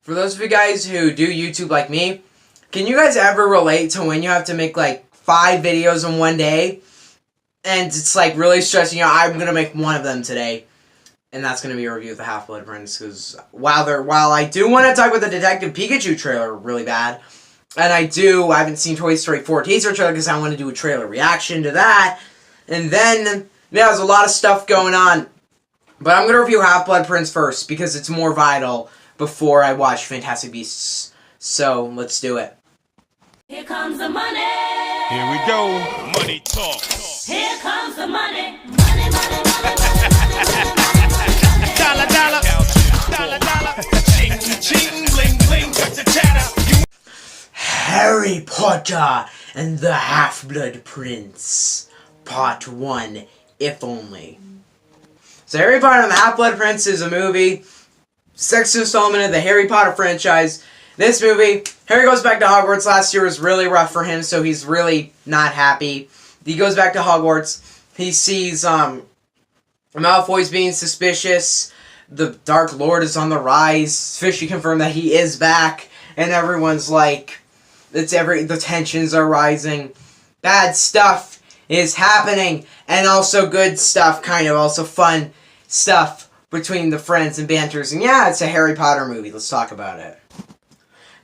For those of you guys who do YouTube like me, can you guys ever relate to when you have to make like 5 videos in one day? And it's like really stressing you out. I'm going to make one of them today. And that's going to be a review of the Half-Blood Prince. Because while I do want to talk about the Detective Pikachu trailer really bad. And I haven't seen Toy Story 4 teaser trailer because I want to do a trailer reaction to that. And then, yeah, there's a lot of stuff going on. But I'm going to review Half-Blood Prince first because it's more vital before I watch Fantastic Beasts. So, let's do it. Here comes the money. Here we go. Money talk. Here comes the money. Money, money, money, Dollar, dollar. Dollar, dollar. Ching, ching, bling, bling. Got the chatter. Harry Potter and the Half-Blood Prince, Part 1, if only. So Harry Potter and the Half-Blood Prince is a movie, 6th installment of the Harry Potter franchise. This movie, Harry goes back to Hogwarts. Last year was really rough for him, so he's really not happy. He goes back to Hogwarts. He sees Malfoy's being suspicious. The Dark Lord is on the rise. Fishy confirmed that he is back, and everyone's like, the tensions are rising. Bad stuff is happening, and also good stuff, kind of, also fun stuff between the friends and banters. And yeah, it's a Harry Potter movie. Let's talk about it.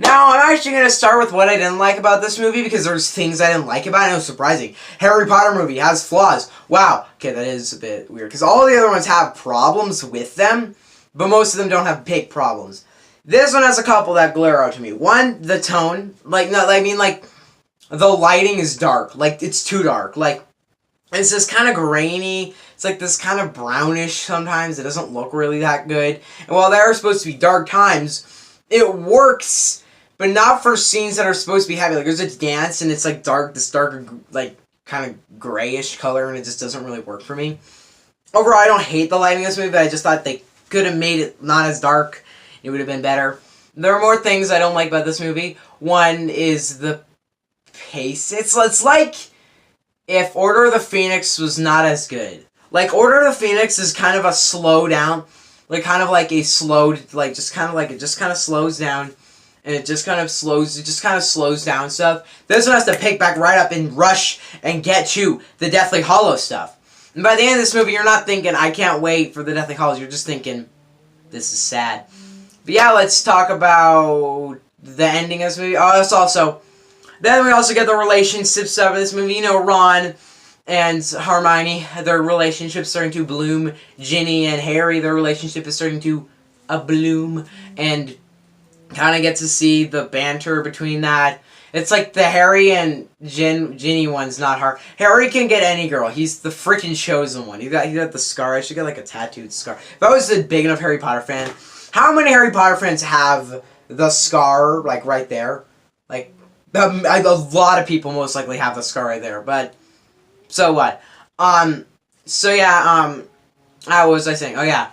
Now, I'm actually going to start with what I didn't like about this movie, because there's things I didn't like about it. It was surprising. Harry Potter movie has flaws. Wow. Okay, that is a bit weird, because all the other ones have problems with them, but most of them don't have big problems. This one has a couple that glare out to me. One, the tone. The lighting is dark. Like, it's too dark. Like, it's this kind of grainy. It's like this kind of brownish sometimes. It doesn't look really that good. And while there are supposed to be dark times, it works, but not for scenes that are supposed to be happy. Like, there's a dance, and it's like dark, this darker, like, kind of grayish color, and it just doesn't really work for me. Overall, I don't hate the lighting of this movie, but I just thought they could have made it not as dark. It would have been better. There are more things I don't like about this movie. One is the pace. It's like if Order of the Phoenix was not as good. Like, Order of the Phoenix is kind of a slow down. Like, kind of like a slowed, like, just kind of slows down. And it just kind of slows down stuff. This one has to pick back right up and rush and get to the Deathly Hallows stuff. And by the end of this movie, you're not thinking, I can't wait for the Deathly Hallows. You're just thinking, this is sad. But yeah, let's talk about the ending of this movie. Then we also get the relationship stuff of this movie. You know, Ron and Hermione, their relationship's starting to bloom. Ginny and Harry, their relationship is starting to bloom. And kind of get to see the banter between that. It's like the Harry and Ginny one's not hard. Harry can get any girl. He's the freaking chosen one. He got the scar. I should get like a tattooed scar. If I was a big enough Harry Potter fan, how many Harry Potter fans have the scar, like, right there? Like, a lot of people most likely have the scar right there, but, so what? What was I saying? Oh, yeah.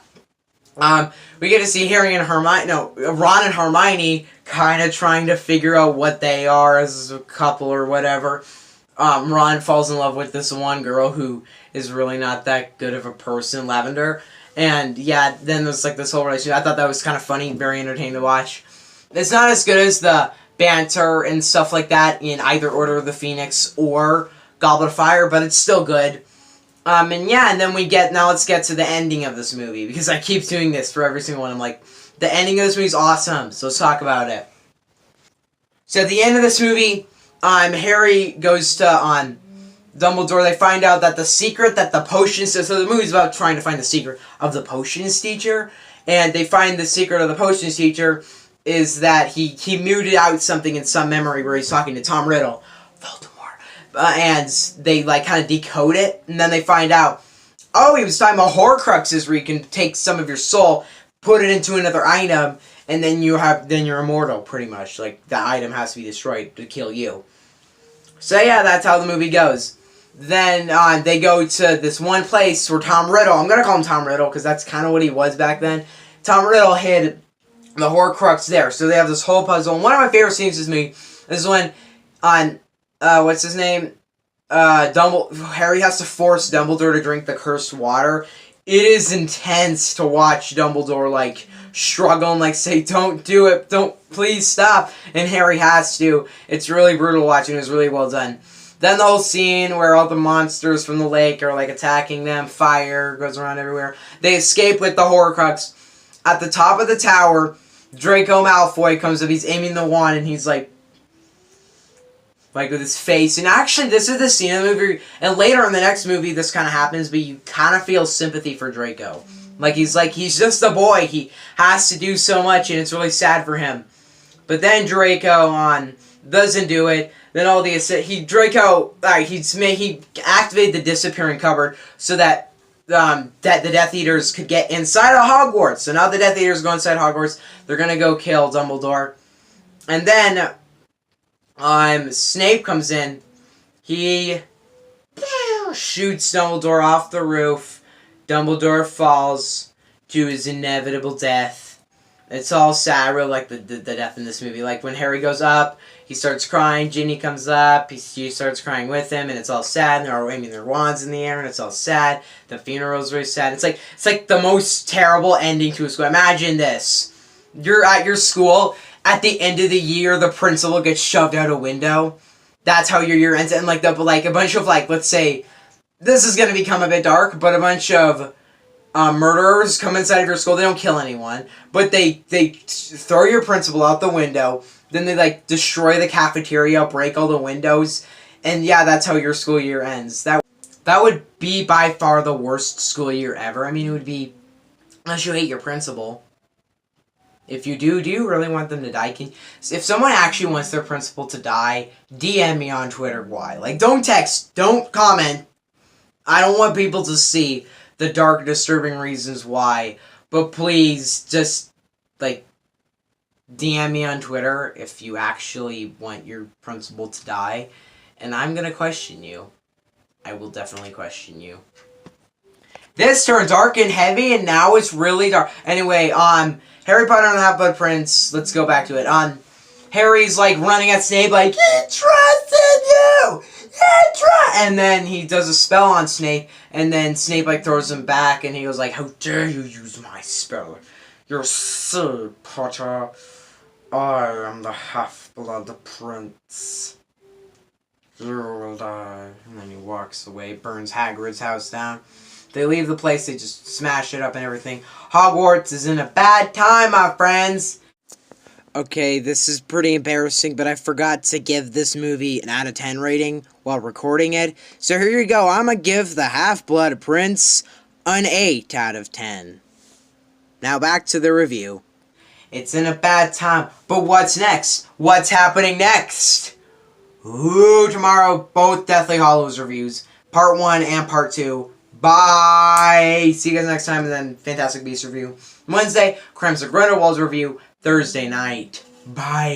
We get to see Ron and Hermione kind of trying to figure out what they are as a couple or whatever. Ron falls in love with this one girl who is really not that good of a person, Lavender. And yeah, then there's like this whole relationship. I thought that was kind of funny, very entertaining to watch. It's not as good as the banter and stuff like that in either Order of the Phoenix or Goblet of Fire, but it's still good. And then let's get to the ending of this movie, because I keep doing this for every single one. I'm like, the ending of this movie is awesome, so let's talk about it. So at the end of this movie, Harry goes to, Dumbledore. They find out that the secret that the potions... So the movie's about trying to find the secret of the potions teacher. And they find the secret of the potions teacher is that he muted out something in some memory where he's talking to Tom Riddle. Voldemort. And they, like, kind of decode it. And then they find out, oh, he was talking about Horcruxes, where you can take some of your soul, put it into another item, and then you're immortal, pretty much. Like, the item has to be destroyed to kill you. So yeah, that's how the movie goes. Then they go to this one place where Tom Riddle, I'm going to call him Tom Riddle because that's kind of what he was back then. Tom Riddle hid the Horcrux there. So they have this whole puzzle. And one of my favorite scenes in this movie is when what's his name? Harry has to force Dumbledore to drink the cursed water it is intense to watch Dumbledore, like, struggle and, like, say, don't do it, don't, please stop, and Harry has to. It's really brutal watching, it was really well done. Then the whole scene where all the monsters from the lake are, like, attacking them, fire goes around everywhere. They escape with the Horcrux. At the top of the tower, Draco Malfoy comes up, he's aiming the wand, and he's, like with his face. And actually, this is the scene in the movie, and later in the next movie, this kind of happens, but you kind of feel sympathy for Draco. He's just a boy, he has to do so much, and it's really sad for him. But then Draco doesn't do it. Then all the he activated the disappearing cupboard so that the Death Eaters could get inside of Hogwarts. So now the Death Eaters go inside Hogwarts. They're gonna go kill Dumbledore, and then Snape comes in. He shoots Dumbledore off the roof. Dumbledore falls to his inevitable death. It's all sad, really like the death in this movie. Like when Harry goes up, he starts crying. Ginny comes up, he starts crying with him, and it's all sad. And they're all waving their wands in the air, and it's all sad. The funeral's very sad. It's like the most terrible ending to a school. Imagine this: you're at your school. At the end of the year, the principal gets shoved out a window. That's how your year ends. And like a bunch of let's say, this is gonna become a bit dark, but a bunch of murderers come inside of your school. They don't kill anyone, but they throw your principal out the window. Then they destroy the cafeteria, break all the windows, and yeah, that's how your school year ends. That would be by far the worst school year ever. I mean, it would be, unless you hate your principal. If you do you really want them to die? If someone actually wants their principal to die, DM me on Twitter why. Don't text, don't comment. I don't want people to see the dark, disturbing reasons why. But please, just, DM me on Twitter if you actually want your principal to die. And I'm gonna question you. I will definitely question you. This turned dark and heavy, and now it's really dark. Anyway, Harry Potter and the Half-Blood Prince, let's go back to it. Harry's, running at Snape, he trusted you! And then he does a spell on Snape, and then Snape, throws him back, and he goes, how dare you use my spell? You're silly, Potter. I am the Half-Blood Prince. You will die. And then he walks away, burns Hagrid's house down. They leave the place, they just smash it up and everything. Hogwarts is in a bad time, my friends. Okay, this is pretty embarrassing, but I forgot to give this movie an out of 10 rating while recording it. So here you go, I'm gonna give The Half-Blood Prince an 8 out of 10. Now back to the review. It's in a bad time, but what's next? What's happening next? Ooh, tomorrow, both Deathly Hallows reviews. Part 1 and Part 2. Bye! See you guys next time, and then Fantastic Beasts review. Wednesday, Crimes of Grindelwald's review. Thursday night. Bye!